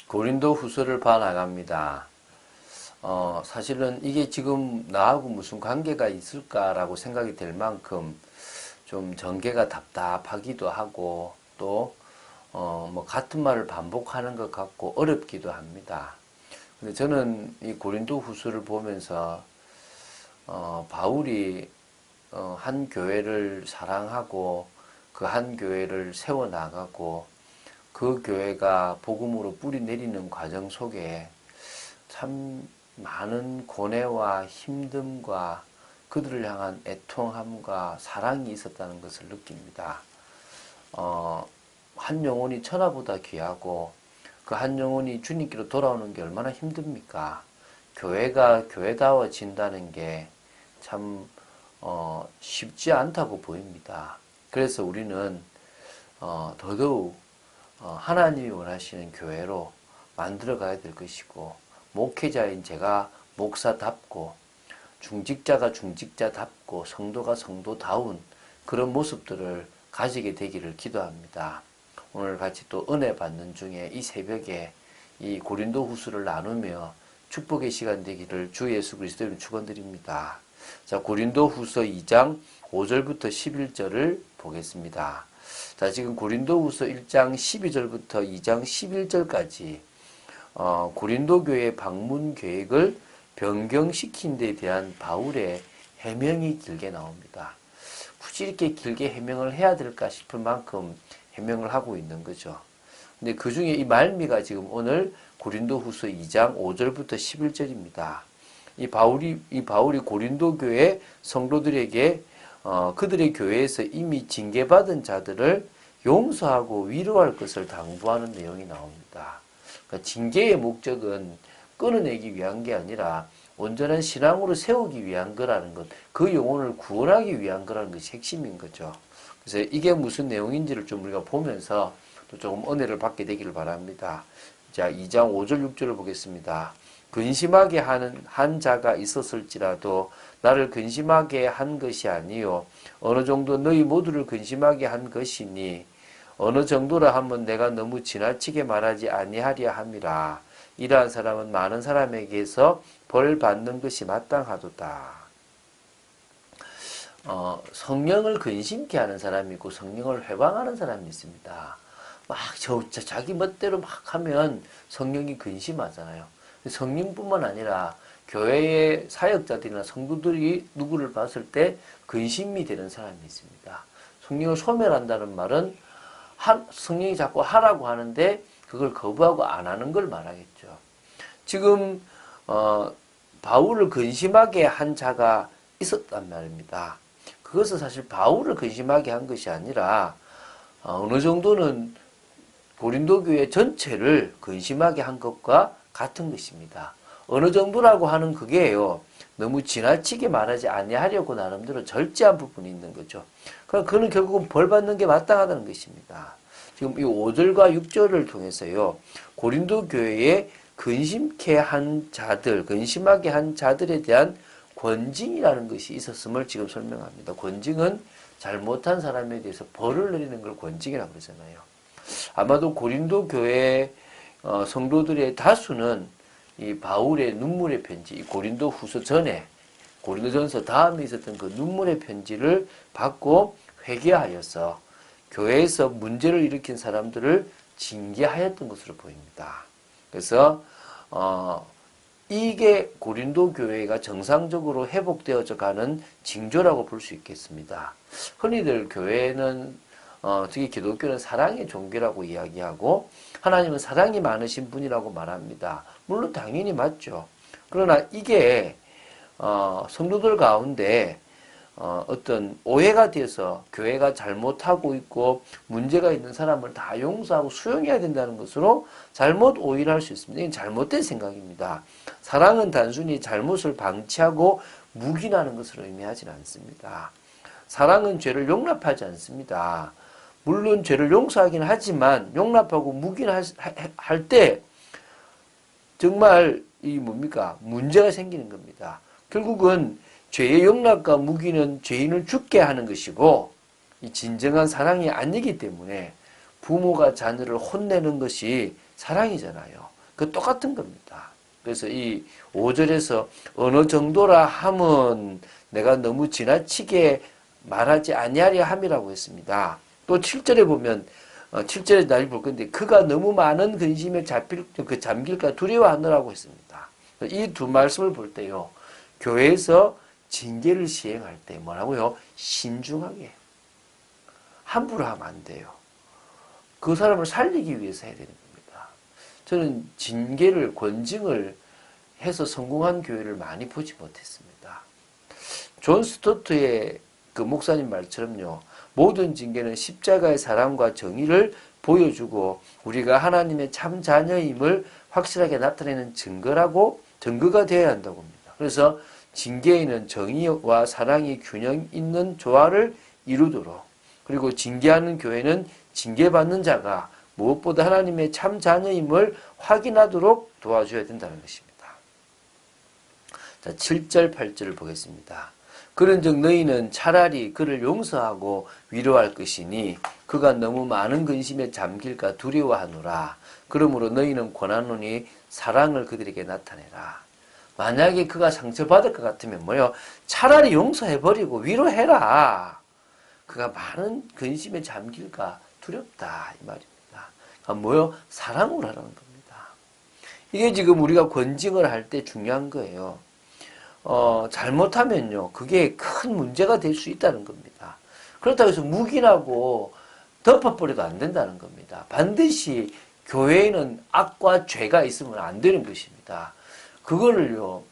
고린도 후서를 봐 나갑니다. 사실은 이게 지금 나하고 무슨 관계가 있을까라고 생각이 될 만큼 좀 전개가 답답하기도 하고 또 뭐 같은 말을 반복하는 것 같고 어렵기도 합니다. 근데 저는 이 고린도 후서를 보면서 바울이 한 교회를 사랑하고 그 한 교회를 세워나가고 그 교회가 복음으로 뿌리 내리는 과정 속에 참 많은 고뇌와 힘듦과 그들을 향한 애통함과 사랑이 있었다는 것을 느낍니다. 한 영혼이 천하보다 귀하고 그 한 영혼이 주님께로 돌아오는 게 얼마나 힘듭니까? 교회가 교회다워진다는 게 참 쉽지 않다고 보입니다. 그래서 우리는 더더욱 하나님이 원하시는 교회로 만들어 가야 될 것이고 목회자인 제가 목사답고 중직자가 중직자답고 성도가 성도다운 그런 모습들을 가지게 되기를 기도합니다. 오늘 같이 또 은혜 받는 중에 이 새벽에 이 고린도 후서를 나누며 축복의 시간 되기를 주 예수 그리스도 이름으로 축원드립니다. 자, 고린도 후서 2장 5절부터 11절을 보겠습니다. 자, 지금 고린도 후서 1장 12절부터 2장 11절까지 고린도 교회 방문 계획을 변경시킨 데 대한 바울의 해명이 길게 나옵니다. 굳이 이렇게 길게 해명을 해야 될까 싶을 만큼 해명을 하고 있는 거죠. 근데 그 중에 이 말미가 지금 오늘 고린도 후서 2장 5절부터 11절입니다. 이 바울이 고린도 교회 성도들에게 그들의 교회에서 이미 징계받은 자들을 용서하고 위로할 것을 당부하는 내용이 나옵니다. 그러니까 징계의 목적은 끊어내기 위한 게 아니라 온전한 신앙으로 세우기 위한 거라는 것, 그 영혼을 구원하기 위한 거라는 것이 핵심인 거죠. 그래서 이게 무슨 내용인지를 좀 우리가 보면서 또 조금 은혜를 받게 되기를 바랍니다. 자, 2장 5절 6절을 보겠습니다. 근심하게 하는 한 자가 있었을지라도 나를 근심하게 한 것이 아니요 어느 정도 너희 모두를 근심하게 한 것이니 어느 정도라 하면 내가 너무 지나치게 말하지 아니하려 함이라. 이러한 사람은 많은 사람에게서 벌 받는 것이 마땅하도다. 성령을 근심케 하는 사람이 있고 성령을 회방하는 사람이 있습니다. 막 자기 멋대로 막 하면 성령이 근심하잖아요. 성령뿐만 아니라 교회의 사역자들이나 성도들이 누구를 봤을 때 근심이 되는 사람이 있습니다. 성령을 소멸한다는 말은 성령이 자꾸 하라고 하는데 그걸 거부하고 안 하는 걸 말하겠죠. 지금 바울을 근심하게 한 자가 있었단 말입니다. 그것은 사실 바울을 근심하게 한 것이 아니라 어느 정도는 고린도 교회 전체를 근심하게 한 것과 같은 것입니다. 어느 정도라고 하는 그게요. 너무 지나치게 말하지 아니하려고 나름대로 절제한 부분이 있는 거죠. 그러니까 그는 결국은 벌 받는 게 마땅하다는 것입니다. 지금 이 5절과 6절을 통해서요. 고린도 교회에 근심케 한 자들, 근심하게 한 자들에 대한 권징이라는 것이 있었음을 지금 설명합니다. 권징은 잘못한 사람에 대해서 벌을 내리는 걸 권징이라고 그러잖아요. 아마도 고린도 교회 성도들의 다수는 이 바울의 눈물의 편지, 이 고린도 후서 전에 고린도전서 다음에 있었던 그 눈물의 편지를 받고 회개하여서 교회에서 문제를 일으킨 사람들을 징계하였던 것으로 보입니다. 그래서 이게 고린도 교회가 정상적으로 회복되어져 가는 징조라고 볼 수 있겠습니다. 흔히들 교회는 특히 기독교는 사랑의 종교라고 이야기하고 하나님은 사랑이 많으신 분이라고 말합니다. 물론 당연히 맞죠. 그러나 이게 성도들 가운데 어떤 오해가 돼서 교회가 잘못하고 있고 문제가 있는 사람을 다 용서하고 수용해야 된다는 것으로 잘못 오해를 할 수 있습니다. 이건 잘못된 생각입니다. 사랑은 단순히 잘못을 방치하고 묵인하는 것을 의미하지는 않습니다. 사랑은 죄를 용납하지 않습니다. 물론 죄를 용서하긴 하지만 용납하고 묵인할 때 정말 문제가 생기는 겁니다. 결국은 죄의 용납과 묵인은 죄인을 죽게 하는 것이고 이 진정한 사랑이 아니기 때문에 부모가 자녀를 혼내는 것이 사랑이잖아요. 그 똑같은 겁니다. 그래서 이 5절에서 어느 정도라 함은 내가 너무 지나치게 말하지 아니하려 함이라고 했습니다. 또 7절에 보면 7절에 다시 볼 건데 그가 너무 많은 근심에 잠길까 두려워하느라고 했습니다. 이 두 말씀을 볼 때요. 교회에서 징계를 시행할 때 뭐라고요? 신중하게 함부로 하면 안 돼요. 그 사람을 살리기 위해서 해야 되는 겁니다. 저는 징계를 권징을 해서 성공한 교회를 많이 보지 못했습니다. 존 스토트의 그 목사님 말처럼요. 모든 징계는 십자가의 사랑과 정의를 보여주고 우리가 하나님의 참 자녀임을 확실하게 나타내는 증거가 되어야 한다고 합니다. 그래서 징계에는 정의와 사랑이 균형 있는 조화를 이루도록 그리고 징계하는 교회는 징계받는 자가 무엇보다 하나님의 참 자녀임을 확인하도록 도와줘야 된다는 것입니다. 자, 7절, 8절을 보겠습니다. 그런즉 너희는 차라리 그를 용서하고 위로할 것이니 그가 너무 많은 근심에 잠길까 두려워하노라. 그러므로 너희는 권하노니 사랑을 그들에게 나타내라. 만약에 그가 상처받을 것 같으면 뭐요? 차라리 용서해버리고 위로해라. 그가 많은 근심에 잠길까 두렵다 이 말입니다. 그러니까 뭐요? 사랑으로 하라는 겁니다. 이게 지금 우리가 권징을 할 때 중요한 거예요. 잘못하면요, 그게 큰 문제가 될 수 있다는 겁니다. 그렇다고 해서 묵인하고 덮어버려도 안 된다는 겁니다. 반드시 교회에는 악과 죄가 있으면 안 되는 것입니다. 그거를요,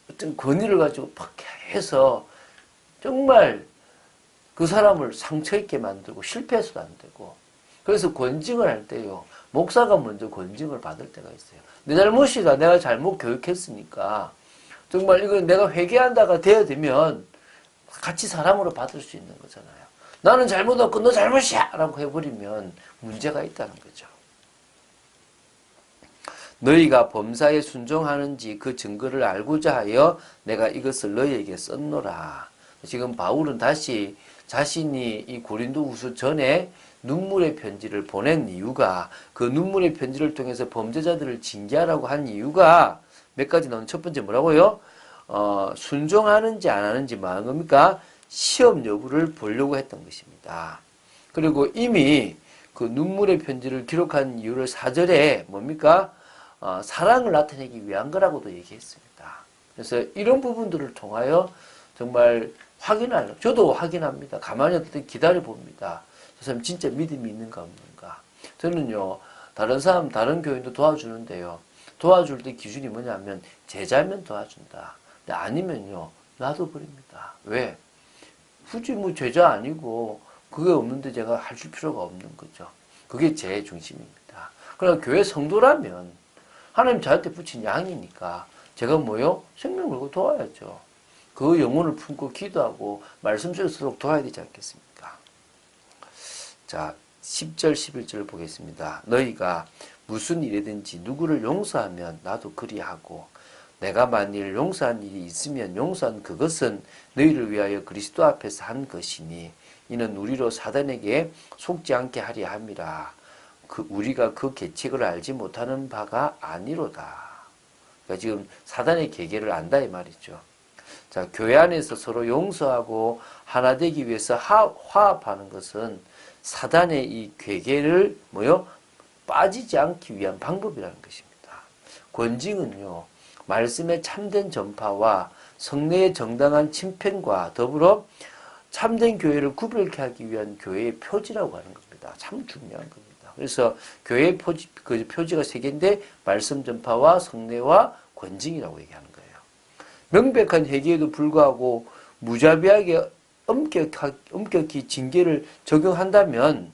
어떤 권위를 가지고 팍 해서 정말 그 사람을 상처 있게 만들고 실패해서도 안 되고, 그래서 권징을 할 때요, 목사가 먼저 권징을 받을 때가 있어요. 내 잘못이다. 내가 잘못 교육했으니까. 정말 이거 내가 회개한다가 되어야 되면 같이 사람으로 받을 수 있는 거잖아요. 나는 잘못했고 너 잘못이야! 라고 해버리면 문제가 있다는 거죠. 너희가 범사에 순종하는지 그 증거를 알고자 하여 내가 이것을 너희에게 썼노라. 지금 바울은 다시 자신이 이 고린도후서 전에 눈물의 편지를 보낸 이유가 그 눈물의 편지를 통해서 범죄자들을 징계하라고 한 이유가 몇 가지 나오는 첫 번째 뭐라고요? 순종하는지 안 하는지 겁니까? 시험 여부를 보려고 했던 것입니다. 그리고 이미 그 눈물의 편지를 기록한 이유를 4절에 뭡니까? 사랑을 나타내기 위한 거라고도 얘기했습니다. 그래서 이런 부분들을 통하여 정말 저도 확인합니다. 가만히 기다려 봅니다. 저 사람 진짜 믿음이 있는가 없는가. 저는요, 다른 교인도 도와주는데요. 도와줄 때 기준이 뭐냐면, 제자면 도와준다. 근데 아니면요, 놔둬버립니다. 왜? 굳이 제자 아니고, 그게 없는데 제가 해줄 필요가 없는 거죠. 그게 제 중심입니다. 그러나 교회 성도라면, 하나님 저한테 붙인 양이니까, 제가 생명 걸고 도와야죠. 그 영혼을 품고 기도하고, 말씀 속에서 도와야 되지 않겠습니까? 자, 10절, 11절 보겠습니다. 너희가 무슨 일이든지 누구를 용서하면 나도 그리하고 내가 만일 용서한 일이 있으면 용서한 그것은 너희를 위하여 그리스도 앞에서 한 것이니 이는 우리로 사단에게 속지 않게 하려 함이라. 우리가 그 계책을 알지 못하는 바가 아니로다. 그러니까 지금 사단의 계계를 안다 이 말이죠. 자, 교회 안에서 서로 용서하고 하나 되기 위해서 화합하는 것은 사단의 이 괴계를 빠지지 않기 위한 방법이라는 것입니다. 권징은요, 말씀의 참된 전파와 성례의 정당한 침팬과 더불어 참된 교회를 구별케 하기 위한 교회의 표지라고 하는 겁니다. 참 중요한 겁니다. 그래서 교회의 표지가 세 개인데 말씀 전파와 성례와 권징이라고 얘기하는 거예요. 명백한 회개에도 불구하고 무자비하게 엄격히 징계를 적용한다면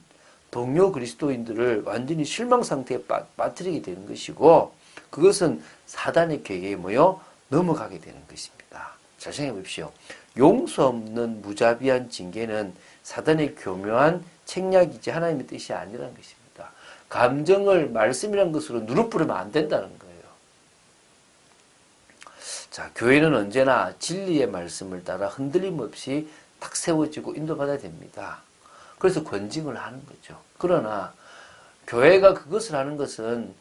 동료 그리스도인들을 완전히 실망 상태에 빠뜨리게 되는 것이고 그것은 사단의 계계에 넘어가게 되는 것입니다. 잘 생각해 보십시오. 용서 없는 무자비한 징계는 사단의 교묘한 책략이지 하나님의 뜻이 아니라는 것입니다. 감정을 말씀이라는 것으로 누르뿌리면 안 된다는 거예요. 자, 교회는 언제나 진리의 말씀을 따라 흔들림 없이 딱 세워지고 인도받아야 됩니다. 그래서 권징을 하는 거죠. 그러나 교회가 그것을 하는 것은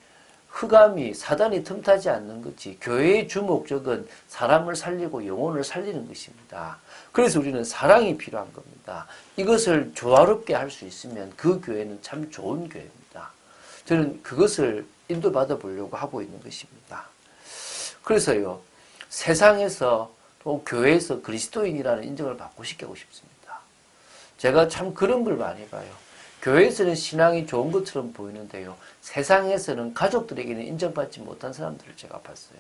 흑암이 사단이 틈타지 않는 거지. 교회의 주 목적은 사람을 살리고 영혼을 살리는 것입니다. 그래서 우리는 사랑이 필요한 겁니다. 이것을 조화롭게 할 수 있으면 그 교회는 참 좋은 교회입니다. 저는 그것을 인도받아 보려고 하고 있는 것입니다. 그래서요, 세상에서 또 교회에서 그리스도인이라는 인정을 받고 싶습니다. 제가 참 그런 걸 많이 봐요. 교회에서는 신앙이 좋은 것처럼 보이는데요, 세상에서는 가족들에게는 인정받지 못한 사람들을 제가 봤어요.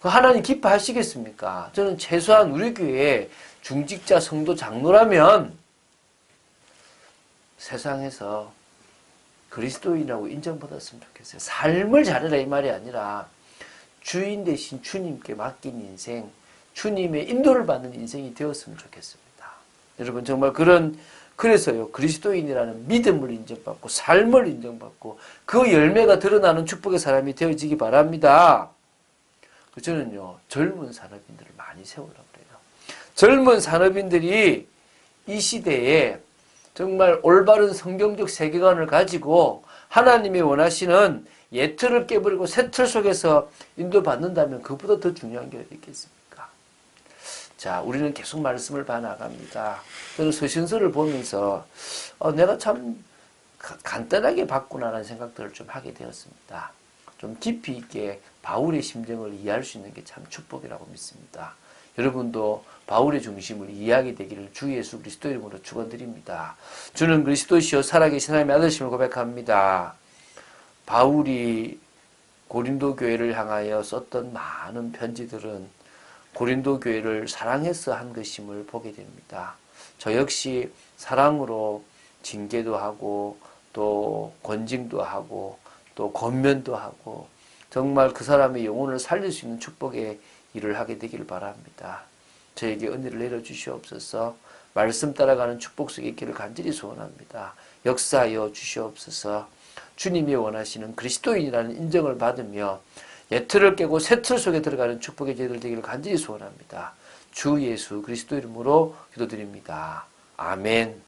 그 하나님 기뻐하시겠습니까? 저는 최소한 우리 교회에 중직자 성도 장로라면 세상에서 그리스도인이라고 인정받았으면 좋겠어요. 삶을 잘해라 이 말이 아니라 주인 대신 주님께 맡긴 인생, 주님의 인도를 받는 인생이 되었으면 좋겠습니다. 여러분 정말 그래서요, 그리스도인이라는 믿음을 인정받고 삶을 인정받고 그 열매가 드러나는 축복의 사람이 되어지기 바랍니다. 저는요, 젊은 산업인들을 많이 세우려고 그래요. 젊은 산업인들이 이 시대에 정말 올바른 성경적 세계관을 가지고 하나님이 원하시는 옛틀을 깨버리고 새 틀 속에서 인도받는다면 그보다 더 중요한 게 어디 있겠습니까? 자, 우리는 계속 말씀을 봐나갑니다. 저는 서신서를 보면서 내가 참 간단하게 봤구나라는 생각들을 좀 하게 되었습니다. 좀 깊이 있게 바울의 심정을 이해할 수 있는 게 참 축복이라고 믿습니다. 여러분도 바울의 중심을 이해하게 되기를 주 예수 그리스도 이름으로 축원드립니다. 주는 그리스도시요 살아계신 하나님의 아들심을 고백합니다. 바울이 고린도 교회를 향하여 썼던 많은 편지들은 고린도 교회를 사랑해서 한 것임을 보게 됩니다. 저 역시 사랑으로 징계도 하고 또 권징도 하고 또 권면도 하고 정말 그 사람의 영혼을 살릴 수 있는 축복의 일을 하게 되기를 바랍니다. 저에게 은혜를 내려주시옵소서. 말씀 따라가는 축복 속에 있기를 간절히 소원합니다. 역사하여 주시옵소서. 주님이 원하시는 그리스도인이라는 인정을 받으며 옛틀을 깨고 새 틀 속에 들어가는 축복의 제들 되기를 간절히 소원합니다. 주 예수 그리스도 이름으로 기도드립니다. 아멘.